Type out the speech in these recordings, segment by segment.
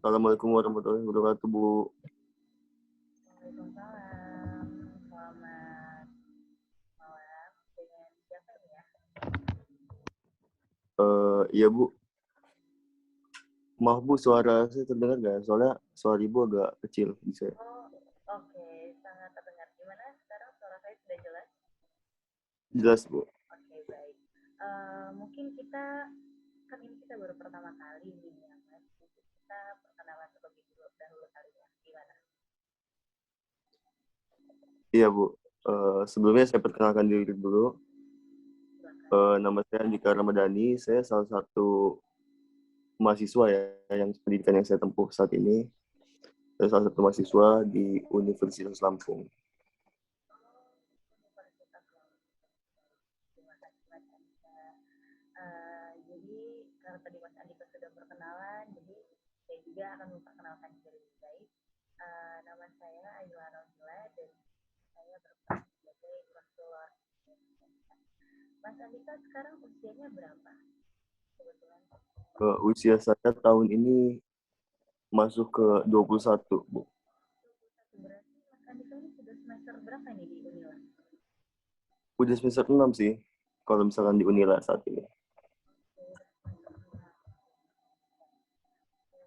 Assalamualaikum warahmatullahi wabarakatuh, Bu. Waalaikumsalam. Selamat malam. Dengan siapa ini ya? Iya, Bu. Maaf, Bu, suara saya terdengar nggak? Soalnya suara Ibu agak kecil. Bisa. Oh, oke. Sangat terdengar. Gimana sekarang suara saya sudah jelas? Jelas, Bu. Oke, baik. Mungkin kan ini kita baru pertama kali nih ya, Mas. Mungkin kita perkenalan terlebih dahulu kali ya. Gimana? Iya, Bu. Sebelumnya saya perkenalkan diri dulu. Silakan. Nama saya Andika Ramadhani. Saya salah satu mahasiswa ya, yang pendidikan yang saya tempuh saat ini. Saya salah satu mahasiswa di Universitas Lampung. Universitas Lampung. Terima kasih, Mas Andika. Jadi, karena tadi Mas Andika sudah perkenalan, jadi saya juga akan memperkenalkan diri lebih baik. Nama saya Ayla Rosila dan saya berperan sebagai konselor. Mas Andika sekarang usianya berapa? Kebetulan. Usia saya tahun ini masuk ke 21, Bu. Berarti Mas Andika ini sudah semester berapa nih di Unila? Udah semester 6 sih, kalau misalkan di Unila saat ini.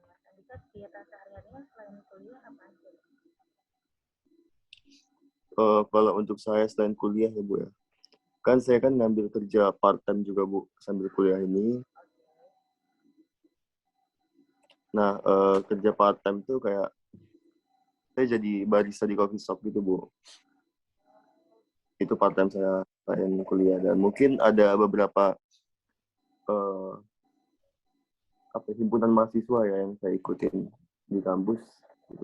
Mas Andika kegiatan sehari-harinya selain kuliah apa aja? Kalau untuk saya selain kuliah ya, Bu ya. Kan saya kan ngambil kerja part-time juga, Bu, sambil kuliah ini. Nah, kerja part-time tuh kayak saya jadi barista di coffee shop gitu, Bu. Itu part-time saya selain kuliah. Dan mungkin ada beberapa eh, himpunan mahasiswa ya yang saya ikutin di kampus. Gitu.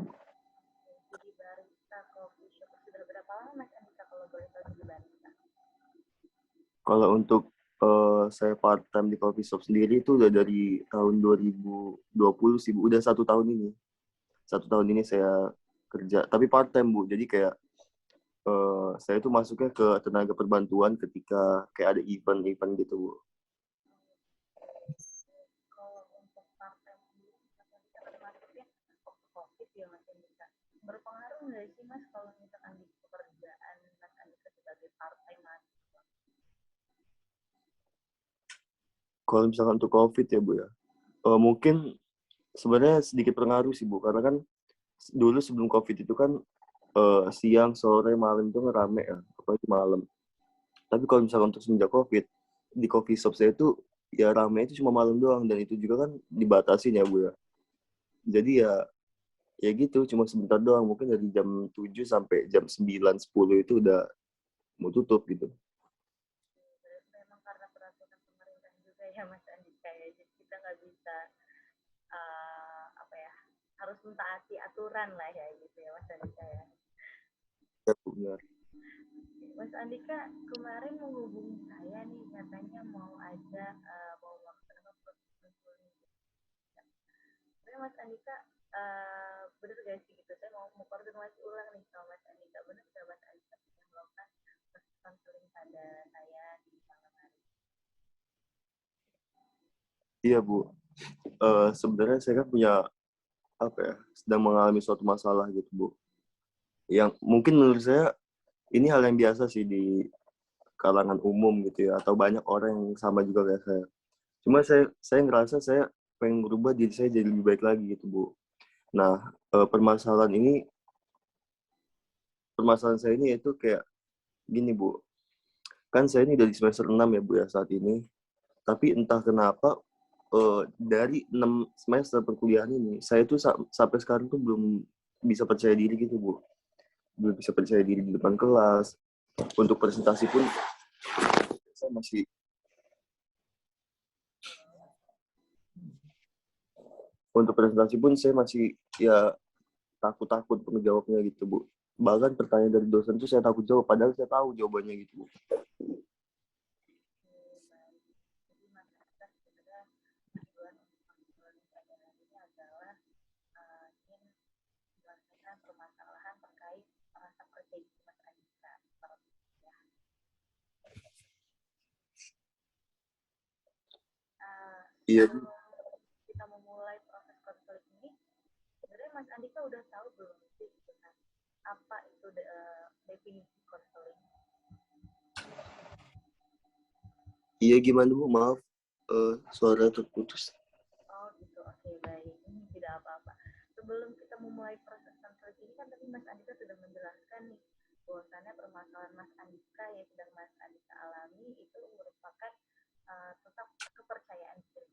Jadi barista coffee shop sudah berapa lama Mas Andika kalau boleh tahu di barista? Kalau untuk saya part-time di coffee shop sendiri itu udah dari tahun 2020 sih, Bu. Udah 1 tahun ini. 1 tahun ini saya kerja, tapi part-time, Bu. Jadi kayak saya tuh masuknya ke tenaga perbantuan ketika kayak ada event-event gitu, Bu. Kalau untuk part-time sendiri, Mas Andika kan masuknya COVID ya Mas Andika. Berpengaruh nggak sih Mas kalau misalkan di pekerjaan Mas Andika sebagai part-time mahasiswa? Kalau misalkan untuk COVID ya, Bu ya, mungkin sebenarnya sedikit pengaruh sih, Bu. Karena kan dulu sebelum COVID itu kan siang, sore, malam itu ngerame ya, apalagi malam. Tapi kalau misalkan untuk semenjak COVID, di coffee shop saya itu ya rame itu cuma malam doang, dan itu juga kan dibatasin ya, Bu ya. Jadi ya gitu, cuma sebentar doang. Mungkin dari jam 7 sampai jam 9, 10 itu udah mau tutup gitu. Berarti memang karena peraturan pemerintah juga ya Mas Andika ya, jadi kita nggak bisa apa ya, harus mentaati aturan lah ya gitu ya Mas Andika ya. Ya, benar. Mas Andika kemarin menghubungi saya nih katanya mau ada mau melaksanakan proses konseling. Tapi Mas Andika bener gak sih gitu? Saya mau konfirmasi ulang nih sama Mas Andika. Bener gak Mas Andika sudah melakukan proses konseling pada saya di malam hari? Iya, Bu. Sebenarnya saya kan punya sedang mengalami suatu masalah gitu, Bu. Yang mungkin menurut saya ini hal yang biasa sih di kalangan umum gitu ya, atau banyak orang yang sama juga kayak saya. Cuma saya ngerasa saya pengen merubah diri saya jadi lebih baik lagi gitu, Bu. Nah, permasalahan saya ini yaitu kayak gini, Bu. Kan saya ini dari semester 6 ya, Bu ya, saat ini. Tapi entah kenapa dari 6 semester perkuliahan ini, saya tuh sampai sekarang tuh belum bisa percaya diri gitu, Bu. Belum bisa percaya diri di depan kelas. Untuk presentasi pun saya masih saya masih ya takut-takut menjawabnya gitu, Bu. Bahkan pertanyaan dari dosen tuh saya takut jawab, padahal saya tahu jawabannya gitu, Bu. Jadi Mas Andika sebenarnya tujuan konseling pada hari ini adalah ingin menyelesaikan permasalahan terkait rasa percaya diri Mas Andika. Ya. Iya, Bu. Sebelum kita memulai proses konseling ini, Andika udah tahu belum sih gitu kan, apa itu definisi konseling? Iya, gimana Bu? Maaf, suara terputus. Oh gitu, oke baik. Tidak apa-apa. Sebelum kita memulai proses konseling ini kan tadi Mas Andika sudah menjelaskan nih bahwasannya permasalahan Mas Andika yang sedang Mas Andika alami itu merupakan tentang kepercayaan diri.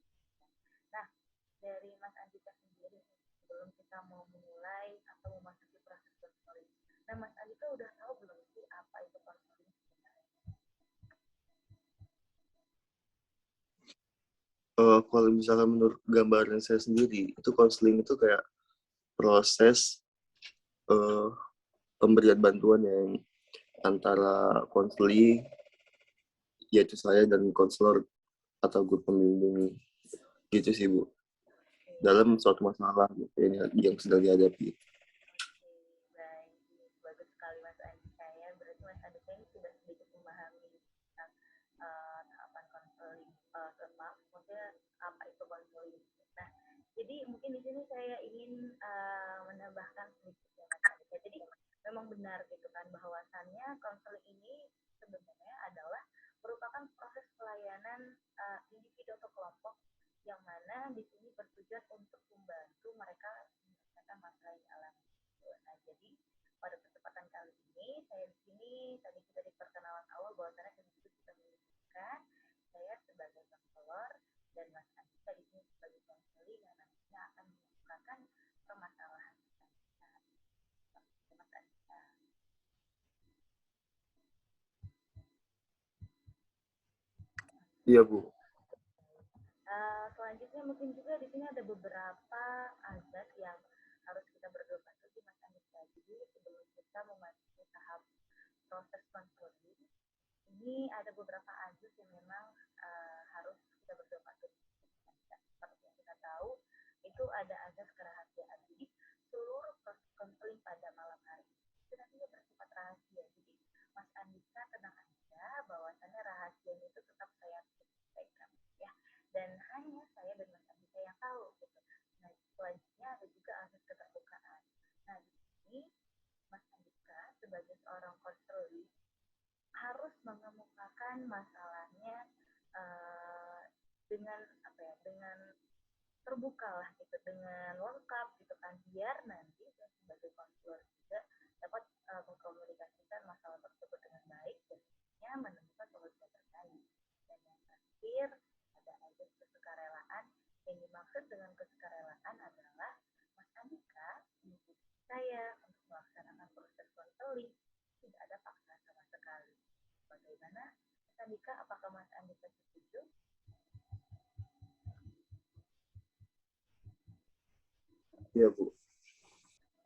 Nah, dari Mas Andika sendiri sebelum kita mau memulai atau memasuki proses konseling. Nah, Mas Andika udah tahu belum sih apa itu konseling? Kalau misalkan menurut gambaran saya sendiri, itu konseling itu kayak proses uh, pemberian bantuan yang antara konseling, yaitu saya dan konselor atau guru pembimbing gitu sih Bu, dalam suatu masalah gitu, yang sedang dihadapi. Baik, bagus sekali Mas Andika ya. Berarti Mas Andika ini sudah sedikit memahami tentang tahapan konseling, maksudnya apa itu konseling. Nah, jadi mungkin di sini saya ingin menambahkan sedikit ya Mas Andika. Jadi memang benar gitu kan bahwasannya konseling ini sebenarnya adalah merupakan proses pelayanan individu atau kelompok yang mana di sini bertujuan untuk membantu mereka menyelesaikan masalah yang dialami. Nah, jadi pada kesempatan kali ini saya di sini tadi kita di perkenalan awal bahwasanya kita sudah menyebutkan saya sebagai konselor dan Mas Andika di sini sebagai konseling yang nantinya akan mengumpulkan permasalahan Mas Andika. Iya Bu. Selanjutnya mungkin juga di sini ada beberapa azas yang harus kita berdoa di Mas Andika. Jadi sebelum kita memasuki tahap proses konseling, ini ada beberapa azas yang memang harus kita berdoa. Seperti yang kita tahu, itu ada azas kerahasiaan. Jadi seluruh proses konseling pada malam hari itu nantinya bersifat rahasia. Jadi Mas Andika tenang aja, bahwasannya rahasianya itu tetap saya sampaikan ya. Dan hanya saya dan Mas Andika yang tahu gitu. Nah, selanjutnya ada juga azas keterbukaan. Nah, di sini Mas Andika sebagai seorang konseling harus mengemukakan masalahnya dengan apa ya, dengan terbuka lah gitu, dengan lengkap gitu kan, biar nanti saya sebagai konselor juga dapat mengkomunikasikan masalah tersebut dengan baik dan menemukan solusi terbaik. Dan yang terakhir ada azas kesukarelaan. Yang dimaksud dengan kesukarelaan adalah Mas Andika mengikuti saya untuk melaksanakan proses konseling, tidak ada paksaan sama sekali. Bagaimana Mas Andika, apakah Mas Andika setuju? Iya Bu.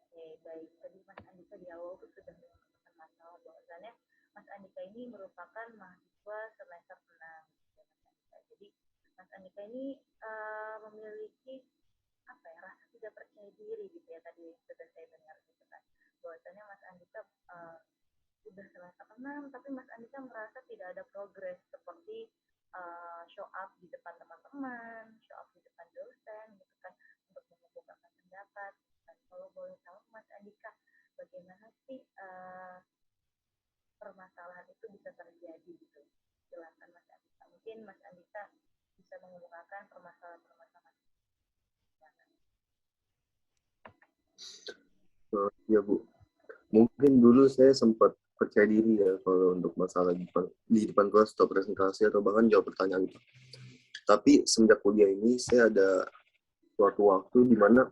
Oke, baik. Tadi Mas Andika di awal tuh sudah mengatakan masalah bahwasannya Mas Andika ini merupakan mahasiswa semester 6. Ya, Mas Andika. Jadi Mas Andika ini memiliki apa ya, rasa tidak percaya diri gitu ya, tadi sudah saya dengar gitu kan. Bahwasannya Mas Andika sudah semester 6 tapi Mas Andika merasa tidak ada progres seperti show up di depan teman-teman, show up di depan dosen gitu kan, untuk mengemukakan pendapat. Dan kalau boleh tahu Mas Andika, bagaimana sih permasalahan itu bisa terjadi gitu? Silakan Mas Andika. Mungkin Mas Andika bisa mengemukakan permasalahan-permasalahan. Iya Bu. Mungkin dulu saya sempat percaya diri ya kalau untuk masalah di depan kelas atau presentasi atau bahkan jawab pertanyaan itu. Tapi semenjak kuliah ini saya ada suatu waktu di mana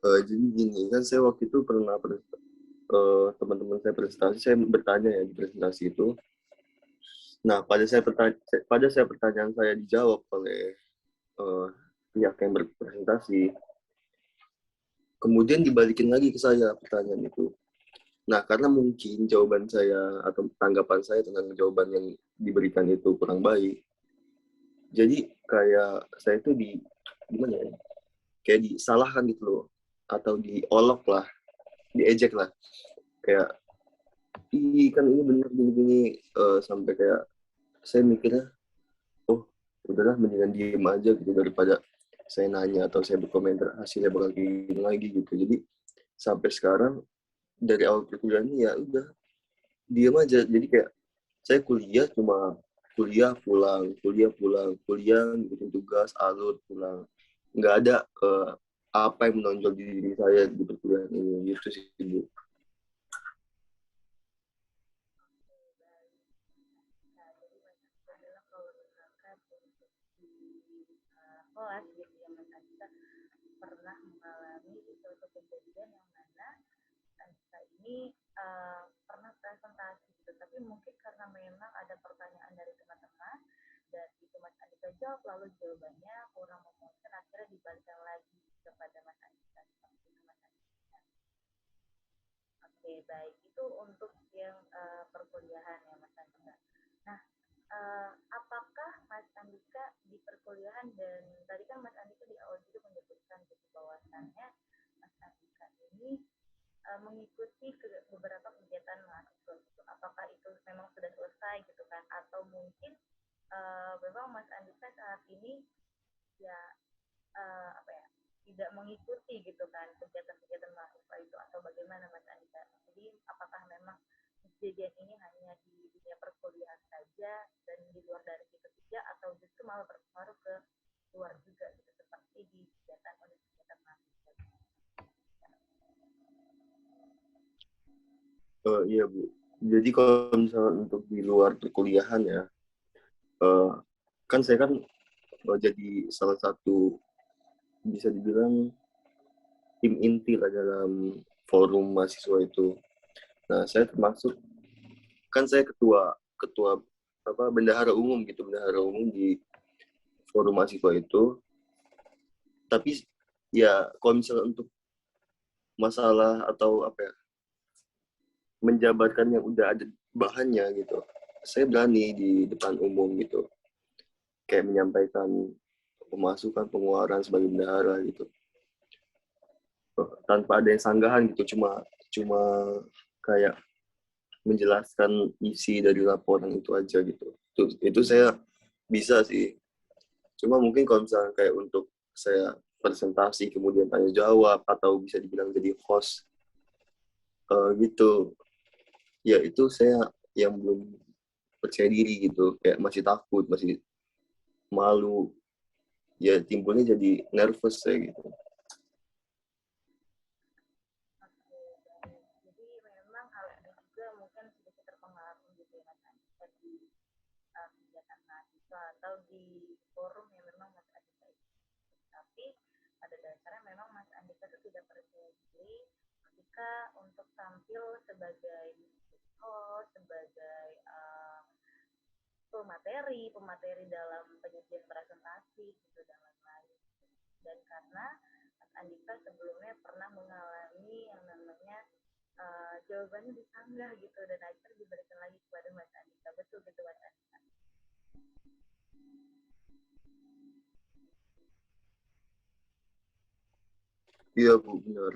jadi gini kan, saya waktu itu pernah teman-teman saya presentasi, saya bertanya ya di presentasi itu. Nah, pada saya pertanyaan saya dijawab oleh pihak yang berpresentasi, kemudian dibalikin lagi ke saya pertanyaan itu. Nah, karena mungkin jawaban saya atau tanggapan saya tentang jawaban yang diberikan itu kurang baik, jadi kayak saya itu gimana ya, kayak disalahkan gitu loh, atau diolok lah, diejek lah, kayak ih kan ini bener gini-gini, sampai kayak saya mikirnya, oh udahlah mendingan diem aja gitu daripada saya nanya atau saya berkomentar hasilnya bakal kayak gini lagi gitu. Jadi sampai sekarang dari awal perkuliahan ini ya udah diam aja. Jadi kayak saya kuliah cuma kuliah pulang, kuliah bikin tugas, alur pulang. Nggak ada apa yang menonjol di diri saya di perkuliahan ini gitu sih Bu. Nah, jadi Mas Andika bilang kalau misalkan untuk di kelas gitu ya Mas Andika pernah mengalami suatu kejadian yang mana Andika ini pernah presentasi gitu, tapi mungkin karena memang ada pertanyaan dari teman-teman dan itu Mas Andika jawab lalu jawabannya kurang memuaskan akhirnya dibalikkan lagi kepada Mas Andika seperti itu Mas Andika. Oke, baik. Itu untuk yang perkuliahan ya Mas Andika. Nah, apakah Mas Andika di perkuliahan dan tadi kan Mas Andika di awal juga menyebutkan gitu bahwasannya Mas Andika ini mengikuti beberapa kegiatan mahasiswa gitu. Apakah itu memang sudah selesai gitu kan? Atau mungkin memang Mas Andika saat ini ya apa ya tidak mengikuti gitu kan kegiatan-kegiatan mahasiswa itu atau bagaimana Mas Andika? Jadi apakah memang kejadian ini hanya di dunia perkuliahan saja dan di luar dari itu tidak atau justru malah berpengaruh ke luar juga gitu seperti di kegiatan universitas mahasiswa? Iya Bu. Jadi kalau misalnya untuk di luar perkuliahan ya, uh, kan saya kan jadi salah satu bisa dibilang tim inti lah dalam forum mahasiswa itu. Nah, saya termasuk kan saya ketua ketua bendahara umum gitu, bendahara umum di forum mahasiswa itu. Tapi ya kalau misalnya untuk masalah atau apa ya, menjabarkan yang udah ada bahannya gitu, saya berani di depan umum gitu, kayak menyampaikan pemasukan pengeluaran sebagai bendahara gitu, tanpa ada yang sanggahan gitu, cuma cuma kayak menjelaskan isi dari laporan itu aja gitu. Itu saya bisa sih. Cuma mungkin kalau misalnya kayak untuk saya presentasi kemudian tanya jawab atau bisa dibilang jadi host gitu, ya itu saya yang belum percaya diri gitu, kayak masih takut, masih malu, ya timbulnya jadi nervous saya gitu. Oke, baik. Jadi memang hal ini juga mungkin sedikit terpengaruh gitu ya Mas Andika di kegiatan mahasiswa atau di forum yang memang Mas Andika ikut. Tapi pada dasarnya memang Mas Andika itu tidak percaya diri ketika untuk tampil sebagai host, sebagai pemateri dalam penyajian presentasi gitu dan lain-lain. Dan karena Mas Andika sebelumnya pernah mengalami yang namanya jawabannya disanggah gitu dan akhirnya diberikan lagi kepada Mas Andika. Betul gitu Mas Andika? Iya Bu, benar.